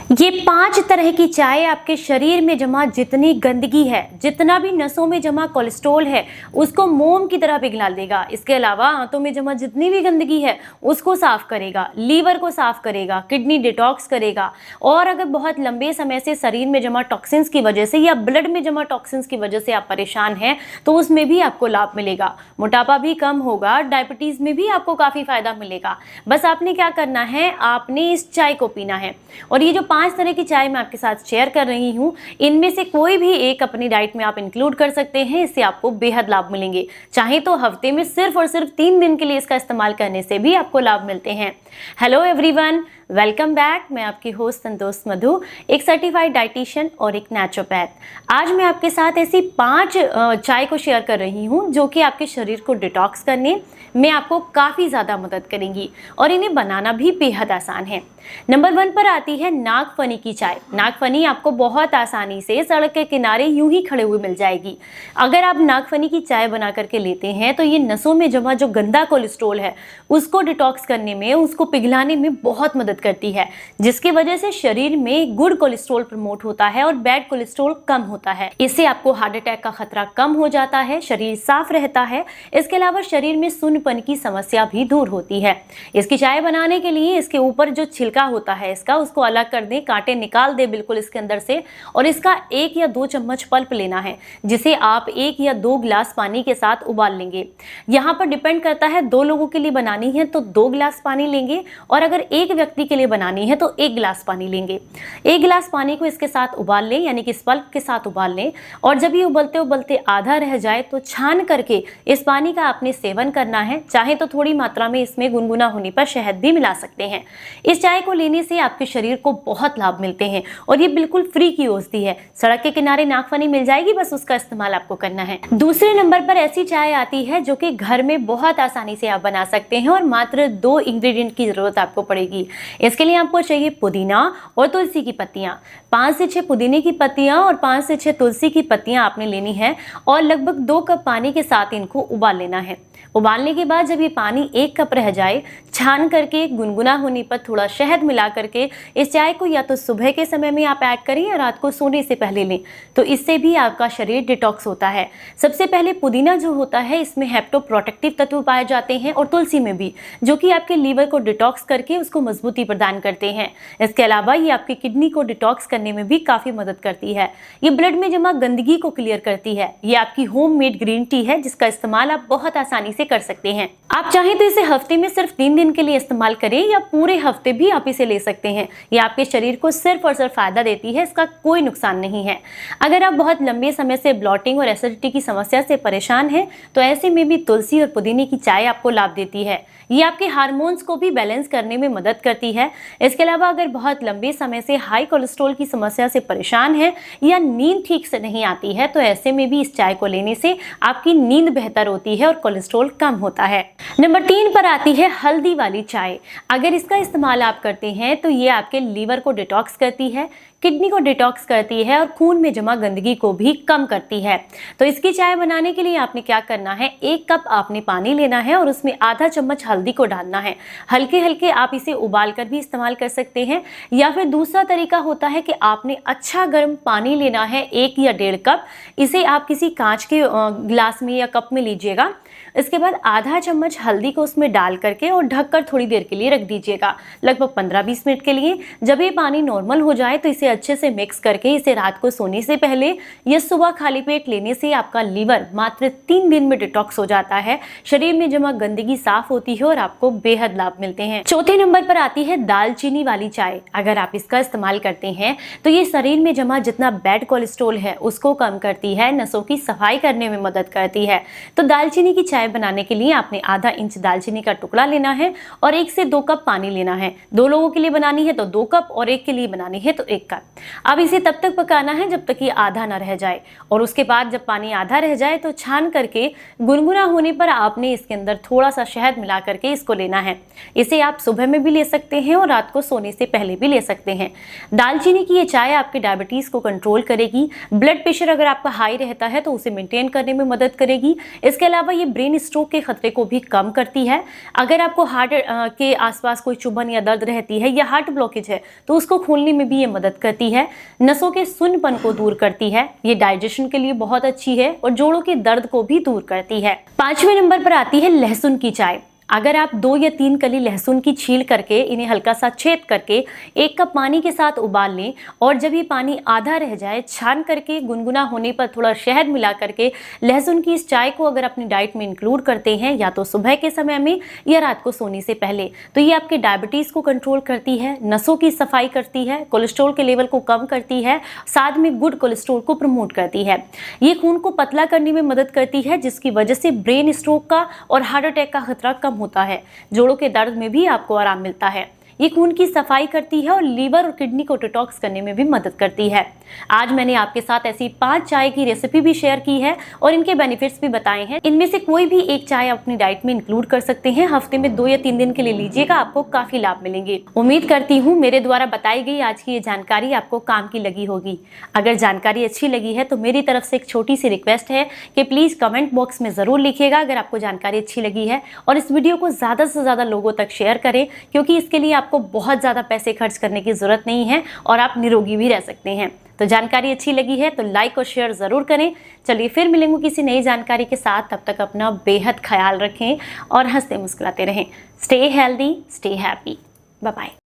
ये 5 तरह की चाय आपके शरीर में जमा जितनी गंदगी है, जितना भी नसों में जमा कोलेस्ट्रॉल है, उसको मोम की तरह पिघला देगा। इसके अलावा आंतों में जमा जितनी भी गंदगी है उसको साफ करेगा, लीवर को साफ करेगा, किडनी डिटॉक्स करेगा। और अगर बहुत लंबे समय से शरीर में जमा टॉक्सिन्स की वजह से या ब्लड में जमा टॉक्सिन्स की वजह से आप परेशान हैं तो उसमें भी आपको लाभ मिलेगा। मोटापा भी कम होगा, डायबिटीज में भी आपको काफी फायदा मिलेगा। बस आपने क्या करना है, आपने इस चाय को पीना है। और ये जो 5 तरह की चाय मैं आपके साथ शेयर कर रही हूँ, इनमें से कोई भी एक अपनी डाइट में आप इंक्लूड कर सकते हैं। इससे आपको बेहद लाभ मिलेंगे। चाहे तो हफ्ते में सिर्फ और सिर्फ 3 दिन के लिए इसका इस्तेमाल करने से भी आपको लाभ मिलते हैं। Hello everyone, welcome back. मैं आपकी होस्ट संतोष मधु, एक सर्टिफाइड डाइटिशियन और एक नेचुरोपैथ। आज मैं आपके साथ ऐसी 5 चाय को शेयर कर रही हूँ जो कि आपके शरीर को डिटॉक्स करने में आपको काफ़ी ज़्यादा मदद करेंगी और इन्हें बनाना भी बेहद आसान है। नंबर 1 पर आती है नागफनी की चाय। नागफनी आपको बहुत आसानी से सड़क के किनारे यूं ही खड़े हुए मिल जाएगी। अगर आप नागफनी की चाय बना करके लेते हैं तो ये नसों में जमा जो गंदा कोलेस्ट्रॉल है उसको डिटॉक्स करने में, उसको पिघलाने में बहुत मदद करती है, जिसकी वजह से शरीर में गुड कोलेस्ट्रॉल प्रमोट होता है और बैड कोलेस्ट्रॉल कम होता है। इससे आपको हार्ट अटैक का खतरा कम हो जाता है, शरीर साफ रहता है। इसके अलावा शरीर में सुन्नपन की समस्या भी दूर होती है। इसकी चाय बनाने के लिए इसके ऊपर जो छिलका होता है इसका, उसको अलग कर दें, कांटे निकाल दें बिल्कुल इसके अंदर से। और इसका 1 या 2 चम्मच पल्प लेना है, जिसे आप 1 या 2 गिलास पानी के साथ उबाल लेंगे। यहाँ पर डिपेंड करता है, 2 लोगों के लिए बनानी है तो 2 गिलास पानी लेंगे, और अगर 1 व्यक्ति के लिए बनानी है तो 1 गिलास पानी लेंगे। 1 गिलास पानी को इसके साथ उबाल लें, यानी कि इस पल्प के साथ उबाल लें। और जब ये उबलते उबलते आधा रह जाए तो छान करके इस पानी का आपने सेवन करना है। चाहे तो थोड़ी मात्रा में इसमें गुनगुना होने पर शहद भी मिला सकते हैं। इस चाय को लेने से आपके शरीर को बहुत लाभ मिलते हैं और ये बिल्कुल फ्री की औषधि है। सड़क के किनारे नागफनी मिल जाएगी, बस उसका इस्तेमाल आपको करना है। दूसरे नंबर पर ऐसी चाय आती है जो कि घर में बहुत आसानी से आप बना सकते हैं और मात्र 2 इंग्रेडिएंट की जरूरत आपको पड़ेगी। इसके लिए आपको चाहिए पुदीना और तुलसी की पत्तियां। 5 से 6 पुदीने की पत्तियां और 5 से 6 तुलसी की पत्तियां आपने लेनी है और लगभग 2 कप पानी के साथ इनको उबाल लेना है। उबालने के बाद जब ये पानी 1 कप रह जाए, छान करके गुनगुना होने पर थोड़ा शहद मिला करके इस चाय को या तो सुबह के समय में आप ऐड करें या रात को सोने से पहले लें, तो इससे भी आपका शरीर डिटॉक्स होता है। सबसे पहले पुदीना जो होता है, इसमें हेप्टोप्रोटेक्टिव तत्व पाए जाते हैं और तुलसी में भी, जो कि आपके लीवर को डिटॉक्स करके उसको मजबूती प्रदान करते हैं। इसके अलावा ये आपकी किडनी को डिटॉक्स करने में भी काफ़ी मदद करती है। ये ब्लड में जमा गंदगी को क्लियर करती है। ये आपकी होममेड ग्रीन टी है जिसका इस्तेमाल आप बहुत आसानी से कर सकते हैं। आप चाहें तो इसे हफ्ते में सिर्फ 3 दिन के लिए इस्तेमाल करें या पूरे हफ्ते भी आप इसे ले सकते हैं। ये आपके शरीर को सिर्फ और सिर्फ फायदा देती है, इसका कोई नुकसान नहीं है। अगर आप बहुत लंबे समय से ब्लॉटिंग और एसिडिटी की समस्या से परेशान हैं तो ऐसे में भी तुलसी और पुदीने की चाय आपको लाभ देती है। ये आपके हार्मोन्स को भी बैलेंस करने में मदद करती है। इसके अलावा अगर बहुत लंबे समय से हाई कोलेस्ट्रॉल की समस्या से परेशान है या नींद ठीक से नहीं आती है तो ऐसे में भी इस चाय को लेने से आपकी नींद बेहतर होती है और कोलेस्ट्रॉल कम होता है। नंबर 3 पर आती है हल्दी वाली चाय। अगर इसका इस्तेमाल आप करते हैं तो ये आपके लीवर को डिटॉक्स करती है, किडनी को डिटॉक्स करती है और खून में जमा गंदगी को भी कम करती है। तो इसकी चाय बनाने के लिए आपने क्या करना है, 1 कप आपने पानी लेना है और उसमें आधा चम्मच हल्दी को डालना है। हल्के हल्के आप इसे उबाल कर भी इस्तेमाल कर सकते हैं, या फिर दूसरा तरीका होता है कि आपने अच्छा गर्म पानी लेना है, 1 या 1.5 कप। इसे आप किसी कांच के गिलास में या कप में लीजिएगा। इसके बाद आधा चम्मच हल्दी को उसमें डाल करके और ढककर थोड़ी देर के लिए रख दीजिएगा, लगभग 15-20 मिनट के लिए। जब ये पानी नॉर्मल हो जाए तो इसे अच्छे से मिक्स करके इसे रात को सोने से पहले या सुबह खाली पेट लेने से आपका लीवर मात्र 3 दिन में डिटॉक्स हो जाता है, शरीर में जमा गंदगी साफ होती है और आपको बेहद लाभ मिलते हैं। चौथे नंबर पर आती है दालचीनी वाली चाय। अगर आप इसका इस्तेमाल करते हैं तो ये शरीर में जमा जितना बैड कोलेस्ट्रॉल है उसको कम करती है, नसों की सफाई करने में मदद करती है। तो दालचीनी की चाय बनाने के लिए आपने आधा इंच दालचीनी का टुकड़ा लेना है और 1 से 2 कप पानी लेना है। 2 लोगों के लिए बनानी है तो 2 कप और 1 के लिए बनानी है तो 1 कप। अब इसे तब तक पकाना है जब तक ये आधा ना रह जाए, और उसके बाद जब पानी आधा रह जाए तो छान करके गुनगुना होने पर आपने इसके अंदर थोड़ा सा शहद मिला करके इसको लेना है। इसे आप सुबह में भी ले सकते हैं और रात को सोने से पहले भी ले सकते हैं। दालचीनी की ये चाय आपके डायबिटीज को कंट्रोल करेगी। ब्लड प्रेशर अगर आपका हाई रहता है तो उसे मेंटेन करने में मदद करेगी। इसके अलावा ये ब्रेन स्ट्रोक के खतरे को भी कम करती है। अगर आपको हार्ट के आसपास कोई चुभन या दर्द रहती है या हार्ट ब्लॉकेज है तो उसको खोलने में भी ये मदद करती है। नसों के सुन्नपन को दूर करती है। ये डाइजेशन के लिए बहुत अच्छी है और जोड़ों के दर्द को भी दूर करती है। 5वें नंबर पर आती है लहसुन की चाय। अगर आप 2 या 3 कली लहसुन की छील करके इन्हें हल्का सा छेद करके 1 कप पानी के साथ उबाल लें और जब ये पानी आधा रह जाए छान करके गुनगुना होने पर थोड़ा शहद मिला करके लहसुन की इस चाय को अगर अपनी डाइट में इंक्लूड करते हैं, या तो सुबह के समय में या रात को सोने से पहले, तो ये आपके डायबिटीज़ को कंट्रोल करती है, नसों की सफाई करती है, कोलेस्ट्रॉल के लेवल को कम करती है, साथ में गुड कोलेस्ट्रॉल को प्रमोट करती है। ये खून को पतला करने में मदद करती है, जिसकी वजह से ब्रेन स्ट्रोक का और हार्ट अटैक का खतरा कम होता है। जोड़ों के दर्द में भी आपको आराम मिलता है। ये खून की सफाई करती है और लीवर और किडनी को डिटॉक्स करने में भी मदद करती है। आज मैंने आपके साथ ऐसी 5 चाय की रेसिपी भी शेयर की है और इनके बेनिफिट्स भी बताए हैं। इनमें से कोई भी एक चाय अपनी डाइट में इंक्लूड कर सकते हैं। हफ्ते में 2 या 3 दिन के लिए लीजिएगा, आपको काफी लाभ मिलेंगे। उम्मीद करती हूँ मेरे द्वारा बताई गई आज की ये जानकारी आपको काम की लगी होगी। अगर जानकारी अच्छी लगी है तो मेरी तरफ से एक छोटी सी रिक्वेस्ट है कि प्लीज कमेंट बॉक्स में जरूर लिखिएगा अगर आपको जानकारी अच्छी लगी है, और इस वीडियो को ज्यादा से ज्यादा लोगों तक शेयर करें, क्योंकि इसके लिए आपको बहुत ज़्यादा पैसे खर्च करने की ज़रूरत नहीं है और आप निरोगी भी रह सकते हैं। तो जानकारी अच्छी लगी है तो लाइक और शेयर ज़रूर करें। चलिए फिर मिलेंगे किसी नई जानकारी के साथ। तब तक अपना बेहद ख्याल रखें और हंसते मुस्कुराते रहें। Stay healthy, stay happy. Bye bye.